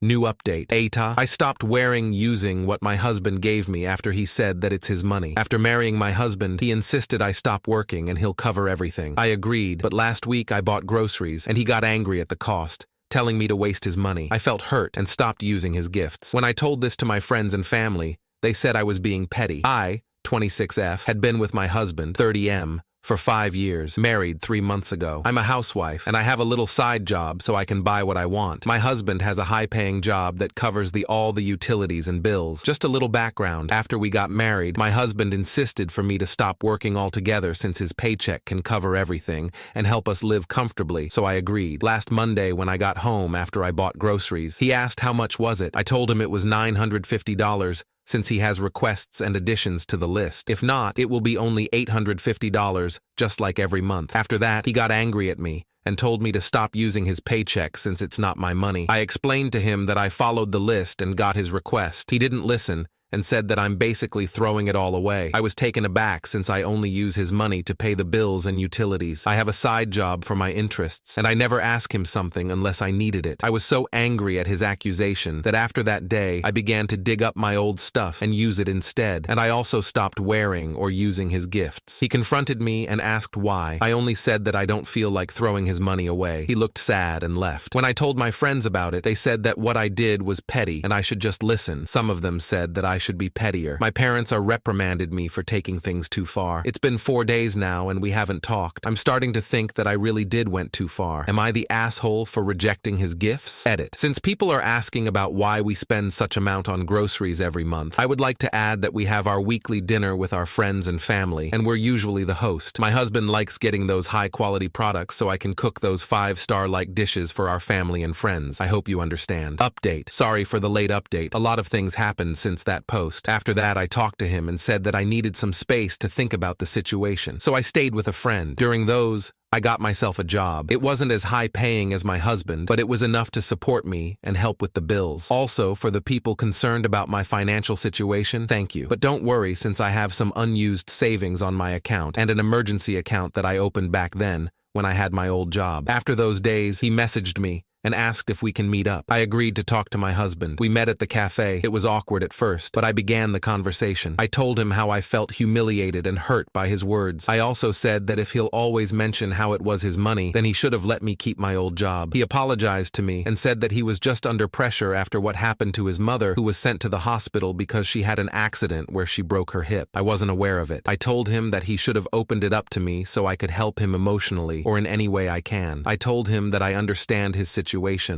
New update. AITAH. I stopped using what my husband gave me after he said that it's his money. After marrying my husband, he insisted I stop working and he'll cover everything. I agreed, but last week I bought groceries and he got angry at the cost, telling me to waste his money. I felt hurt and stopped using his gifts. When I told this to my friends and family, they said I was being petty. I, 26F, had been with my husband, 30M, for 5 years, married 3 months ago. I'm a housewife, and I have a little side job so I can buy what I want. My husband has a high-paying job that covers all the utilities and bills. Just a little background. After we got married, my husband insisted for me to stop working altogether since his paycheck can cover everything and help us live comfortably, so I agreed. Last Monday, when I got home after I bought groceries, he asked how much was it. I told him it was $950, since he has requests and additions to the list. If not, it will be only $850, just like every month. After that, he got angry at me and told me to stop using his paycheck since it's not my money. I explained to him that I followed the list and got his request. He didn't listen and said that I'm basically throwing it all away. I was taken aback since I only use his money to pay the bills and utilities. I have a side job for my interests, and I never ask him something unless I needed it. I was so angry at his accusation that after that day, I began to dig up my old stuff and use it instead, and I also stopped wearing or using his gifts. He confronted me and asked why. I only said that I don't feel like throwing his money away. He looked sad and left. When I told my friends about it, they said that what I did was petty and I should just listen. Some of them said that I should be pettier. My parents are reprimanded me for taking things too far. It's been 4 days now and we haven't talked. I'm starting to think that I really did went too far. Am I the asshole for rejecting his gifts? Edit. Since people are asking about why we spend such amount on groceries every month, I would like to add that we have our weekly dinner with our friends and family, and we're usually the host. My husband likes getting those high-quality products so I can cook those 5-star-like dishes for our family and friends. I hope you understand. Update. Sorry for the late update. A lot of things happened since that post. After that, I talked to him and said that I needed some space to think about the situation. So I stayed with a friend. During those, I got myself a job. It wasn't as high-paying as my husband, but it was enough to support me and help with the bills. Also, for the people concerned about my financial situation, thank you. But don't worry, since I have some unused savings on my account and an emergency account that I opened back then when I had my old job. After those days, he messaged me and asked if we can meet up. I agreed to talk to my husband. We met at the cafe. It was awkward at first, but I began the conversation. I told him how I felt humiliated and hurt by his words. I also said that if he'll always mention how it was his money, then he should have let me keep my old job. He apologized to me and said that he was just under pressure after what happened to his mother, who was sent to the hospital because she had an accident where she broke her hip. I wasn't aware of it. I told him that he should have opened it up to me so I could help him emotionally or in any way I can. I told him that I understand his situation,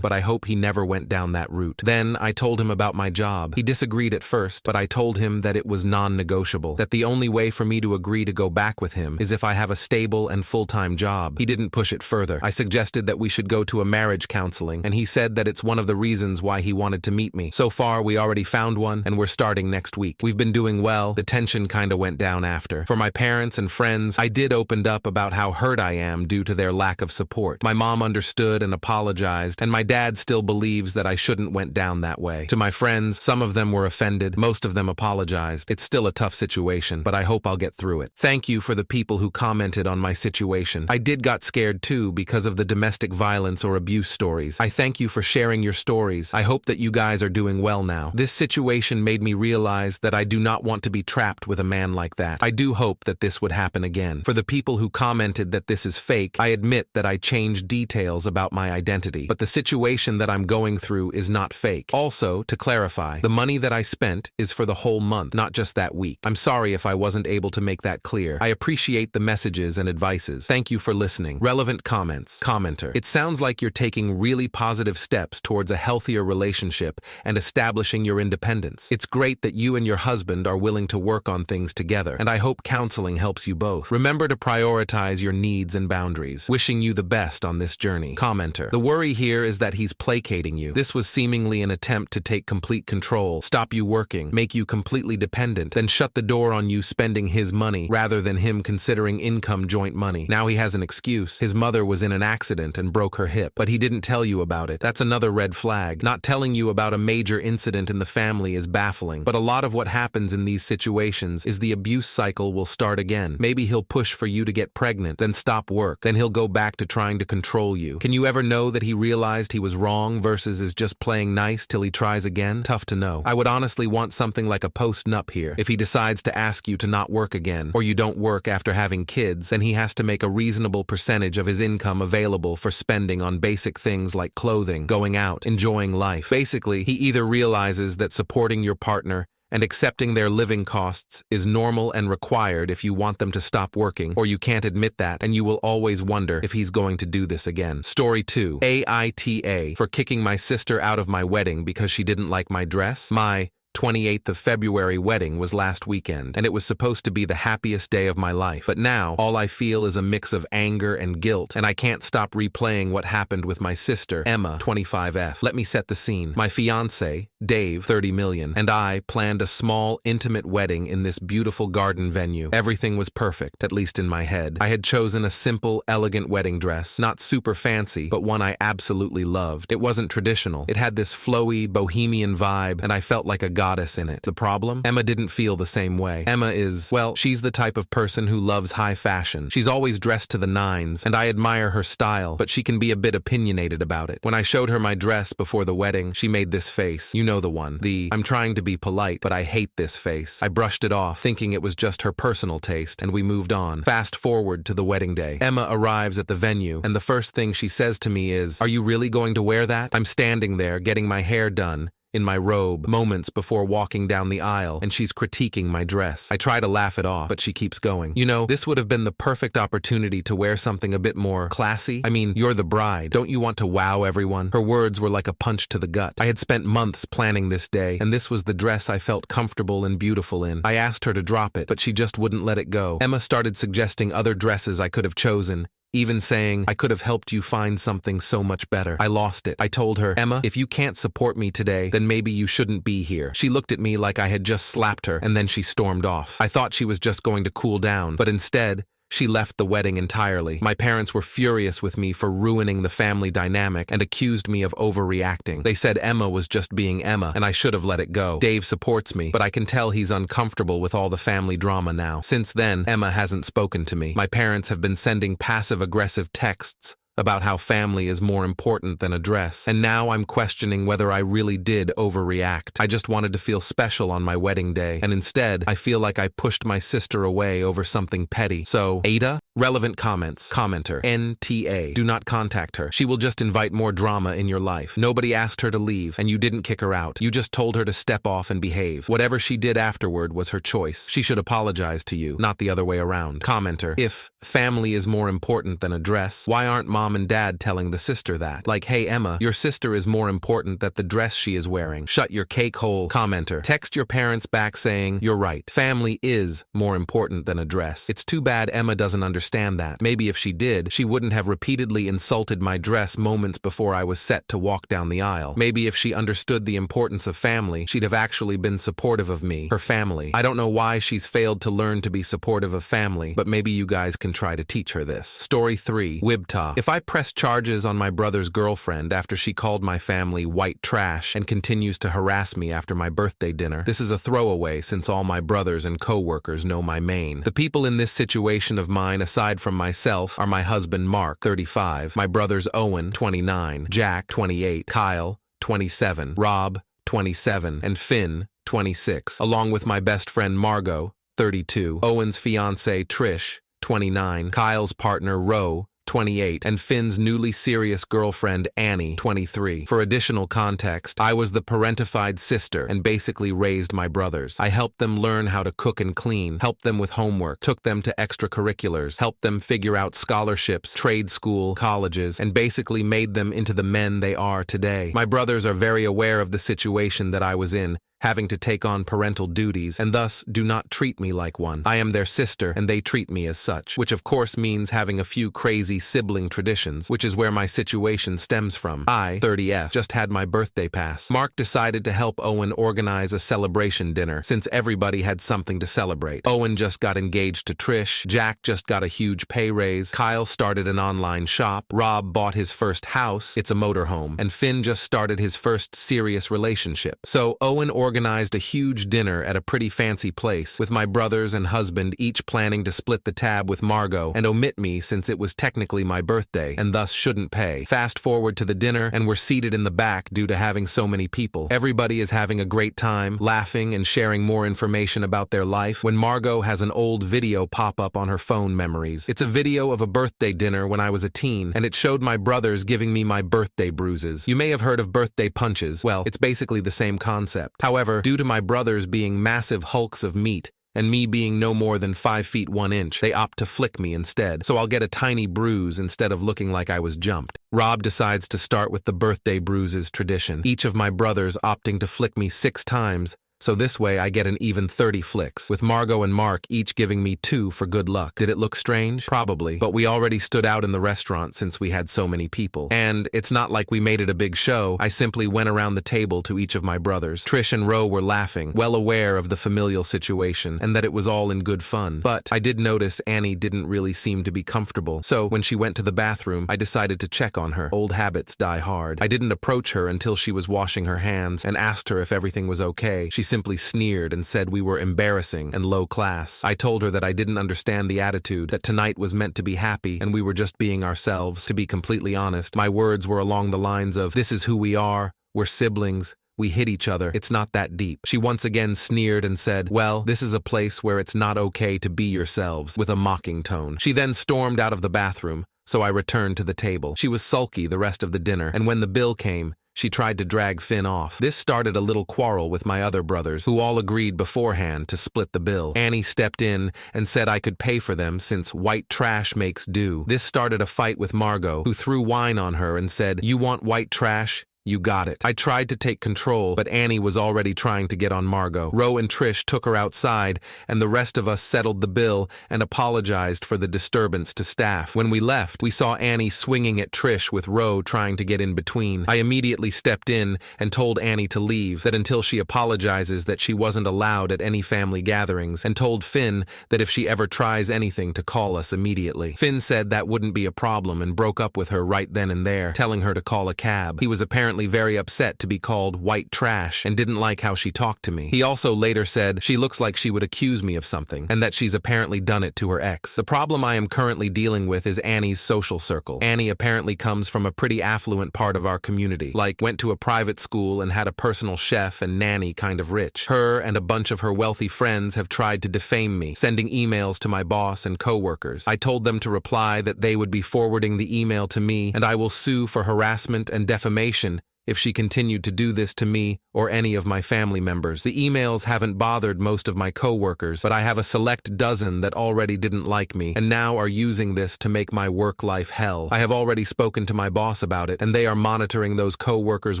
but I hope he never went down that route. Then I told him about my job. He disagreed at first, but I told him that it was non-negotiable, that the only way for me to agree to go back with him is if I have a stable and full-time job. He didn't push it further. I suggested that we should go to a marriage counseling, and he said that it's one of the reasons why he wanted to meet me. So far, we already found one, and we're starting next week. We've been doing well. The tension kinda went down after. For my parents and friends, I did open up about how hurt I am due to their lack of support. My mom understood and apologized, and my dad still believes that I shouldn't went down that way. To my friends, some of them were offended, most of them apologized. It's still a tough situation, but I hope I'll get through it. Thank you for the people who commented on my situation. I did got scared too because of the domestic violence or abuse stories. I thank you for sharing your stories. I hope that you guys are doing well now. This situation made me realize that I do not want to be trapped with a man like that. I do hope that this would happen again. For the people who commented that this is fake, I admit that I changed details about my identity, but the situation that I'm going through is not fake. Also, to clarify, the money that I spent is for the whole month, not just that week. I'm sorry if I wasn't able to make that clear. I appreciate the messages and advices. Thank you for listening. Relevant comments. Commenter. It sounds like you're taking really positive steps towards a healthier relationship and establishing your independence. It's great that you and your husband are willing to work on things together, and I hope counseling helps you both. Remember to prioritize your needs and boundaries. Wishing you the best on this journey. Commenter. The worry here is that he's placating you. This was seemingly an attempt to take complete control, stop you working, make you completely dependent, then shut the door on you spending his money rather than him considering income joint money. Now he has an excuse. His mother was in an accident and broke her hip, but he didn't tell you about it. That's another red flag. Not telling you about a major incident in the family is baffling, but a lot of what happens in these situations is the abuse cycle will start again. Maybe he'll push for you to get pregnant, then stop work, then he'll go back to trying to control you. Can you ever know that he realized he was wrong versus is just playing nice till he tries again? Tough to know. I would honestly want something like a post-nup here. If he decides to ask you to not work again, or you don't work after having kids, then he has to make a reasonable percentage of his income available for spending on basic things like clothing, going out, enjoying life. Basically, he either realizes that supporting your partner and accepting their living costs is normal and required if you want them to stop working, or you can't admit that and you will always wonder if he's going to do this again. Story 2. AITAH for kicking my sister out of my wedding because she didn't like my dress. My 28th of February wedding was last weekend, and it was supposed to be the happiest day of my life. But now, all I feel is a mix of anger and guilt, and I can't stop replaying what happened with my sister, Emma, 25F. Let me set the scene. My fiancé, Dave, 30 million, and I planned a small, intimate wedding in this beautiful garden venue. Everything was perfect, at least in my head. I had chosen a simple, elegant wedding dress, not super fancy, but one I absolutely loved. It wasn't traditional. It had this flowy, bohemian vibe, and I felt like a goddess in it. The problem? Emma didn't feel the same way. Emma is, well, she's the type of person who loves high fashion. She's always dressed to the nines, and I admire her style, but she can be a bit opinionated about it. When I showed her my dress before the wedding, she made this face. You know the one. I'm trying to be polite, but I hate this face. I brushed it off, thinking it was just her personal taste, and we moved on. Fast forward to the wedding day. Emma arrives at the venue, and the first thing she says to me is, "Are you really going to wear that?" I'm standing there, getting my hair done, in my robe, moments before walking down the aisle, and she's critiquing my dress. I try to laugh it off, but she keeps going. You know, this would have been the perfect opportunity to wear something a bit more classy. I mean, you're the bride. Don't you want to wow everyone? Her words were like a punch to the gut. I had spent months planning this day, and this was the dress I felt comfortable and beautiful in. I asked her to drop it, but she just wouldn't let it go. Emma started suggesting other dresses I could have chosen, even saying, "I could have helped you find something so much better." I lost it. I told her, "Emma, if you can't support me today, then maybe you shouldn't be here." She looked at me like I had just slapped her, and then she stormed off. I thought she was just going to cool down, but instead, she left the wedding entirely. My parents were furious with me for ruining the family dynamic and accused me of overreacting. They said Emma was just being Emma, and I should have let it go. Dave supports me, but I can tell he's uncomfortable with all the family drama now. Since then, Emma hasn't spoken to me. My parents have been sending passive-aggressive texts about how family is more important than a dress, and now I'm questioning whether I really did overreact. I just wanted to feel special on my wedding day, and instead, I feel like I pushed my sister away over something petty. So, AITAH? Relevant comments. Commenter. NTA. Do not contact her. She will just invite more drama in your life. Nobody asked her to leave, and you didn't kick her out. You just told her to step off and behave. Whatever she did afterward was her choice. She should apologize to you, not the other way around. Commenter. If family is more important than a dress, why aren't mom and dad telling the sister that? Like, "Hey Emma, your sister is more important than the dress she is wearing. Shut your cake hole." Commenter. Text your parents back saying, "You're right. Family is more important than a dress." It's too bad Emma doesn't understand that. Maybe if she did, she wouldn't have repeatedly insulted my dress moments before I was set to walk down the aisle. Maybe if she understood the importance of family, she'd have actually been supportive of me, her family. I don't know why she's failed to learn to be supportive of family, but maybe you guys can try to teach her this. Story 3. AITAH. If I press charges on my brother's girlfriend after she called my family white trash and continues to harass me after my birthday dinner, this is a throwaway since all my brothers and co-workers know my main. The people in this situation of mine, aside from myself, are my husband Mark, 35, my brothers Owen, 29, Jack, 28, Kyle, 27, Rob, 27, and Finn, 26, along with my best friend Margot, 32, Owen's fiancée Trish, 29, Kyle's partner Ro, 28, and Finn's newly serious girlfriend Annie, 23. For additional context, I was the parentified sister and basically raised my brothers. I helped them learn how to cook and clean, helped them with homework, took them to extracurriculars, helped them figure out scholarships, trade school, colleges, and basically made them into the men they are today. My brothers are very aware of the situation that I was in, having to take on parental duties, and thus do not treat me like one. I am their sister, and they treat me as such, which of course means having a few crazy sibling traditions, which is where my situation stems from. I, 30F, just had my birthday pass. Mark decided to help Owen organize a celebration dinner, since everybody had something to celebrate. Owen just got engaged to Trish, Jack just got a huge pay raise, Kyle started an online shop, Rob bought his first house, it's a motorhome, and Finn just started his first serious relationship. So Owen organized a huge dinner at a pretty fancy place, with my brothers and husband each planning to split the tab with Margot and omit me since it was technically my birthday and thus shouldn't pay. Fast forward to the dinner, and we're seated in the back due to having so many people. Everybody is having a great time, laughing and sharing more information about their life, when Margot has an old video pop up on her phone memories. It's a video of a birthday dinner when I was a teen, and it showed my brothers giving me my birthday bruises. You may have heard of birthday punches. Well, it's basically the same concept. However, due to my brothers being massive hulks of meat, and me being no more than 5 feet 1 inch, they opt to flick me instead, so I'll get a tiny bruise instead of looking like I was jumped. Rob decides to start with the birthday bruises tradition, each of my brothers opting to flick me 6 times, so this way I get an even 30 flicks, with Margot and Mark each giving me 2 for good luck. Did it look strange? Probably, but we already stood out in the restaurant since we had so many people. And it's not like we made it a big show. I simply went around the table to each of my brothers. Trish and Ro were laughing, well aware of the familial situation and that it was all in good fun. But I did notice Annie didn't really seem to be comfortable, so when she went to the bathroom, I decided to check on her. Old habits die hard. I didn't approach her until she was washing her hands and asked her if everything was okay. She simply sneered and said we were embarrassing and low class. I told her that I didn't understand the attitude, that tonight was meant to be happy and we were just being ourselves. To be completely honest, my words were along the lines of, this is who we are, we're siblings, we hit each other, it's not that deep. She once again sneered and said, well, this is a place where it's not okay to be yourselves, with a mocking tone. She then stormed out of the bathroom, so I returned to the table. She was sulky the rest of the dinner, and when the bill came, she tried to drag Finn off. This started a little quarrel with my other brothers, who all agreed beforehand to split the bill. Annie stepped in and said I could pay for them since white trash makes do. This started a fight with Margot, who threw wine on her and said, you want white trash? You got it. I tried to take control, but Annie was already trying to get on Margot. Ro and Trish took her outside, and the rest of us settled the bill and apologized for the disturbance to staff. When we left, we saw Annie swinging at Trish with Ro trying to get in between. I immediately stepped in and told Annie to leave, that until she apologizes that she wasn't allowed at any family gatherings, and told Finn that if she ever tries anything to call us immediately. Finn said that wouldn't be a problem and broke up with her right then and there, telling her to call a cab. He was apparently very upset to be called white trash and didn't like how she talked to me. He also later said she looks like she would accuse me of something and that she's apparently done it to her ex. The problem I am currently dealing with is Annie's social circle. Annie apparently comes from a pretty affluent part of our community, like went to a private school and had a personal chef and nanny kind of rich. Her and a bunch of her wealthy friends have tried to defame me, sending emails to my boss and co-workers. I told them to reply that they would be forwarding the email to me and I will sue for harassment and defamation if she continued to do this to me or any of my family members. The emails haven't bothered most of my co-workers, but I have a select dozen that already didn't like me and now are using this to make my work life hell. I have already spoken to my boss about it, and they are monitoring those co-workers'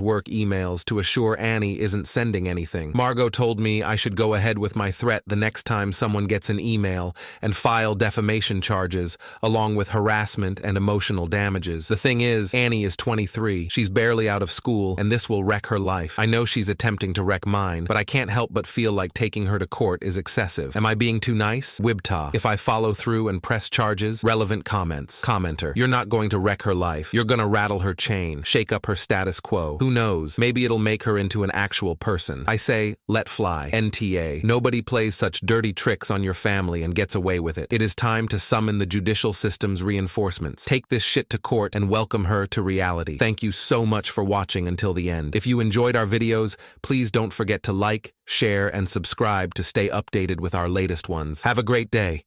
work emails to assure Annie isn't sending anything. Margot told me I should go ahead with my threat the next time someone gets an email and file defamation charges, along with harassment and emotional damages. The thing is, Annie is 23. She's barely out of school, and this will wreck her life. I know she's attempting to wreck mine, but I can't help but feel like taking her to court is excessive. Am I being too nice? AITAH. If I follow through and press charges, relevant comments. Commenter. You're not going to wreck her life. You're gonna rattle her chain, shake up her status quo. Who knows? Maybe it'll make her into an actual person. I say, let fly. NTA. Nobody plays such dirty tricks on your family and gets away with it. It is time to summon the judicial system's reinforcements. Take this shit to court and welcome her to reality. Thank you so much for watching until the end. If you enjoyed our videos, please don't forget to like, share, and subscribe to stay updated with our latest ones. Have a great day.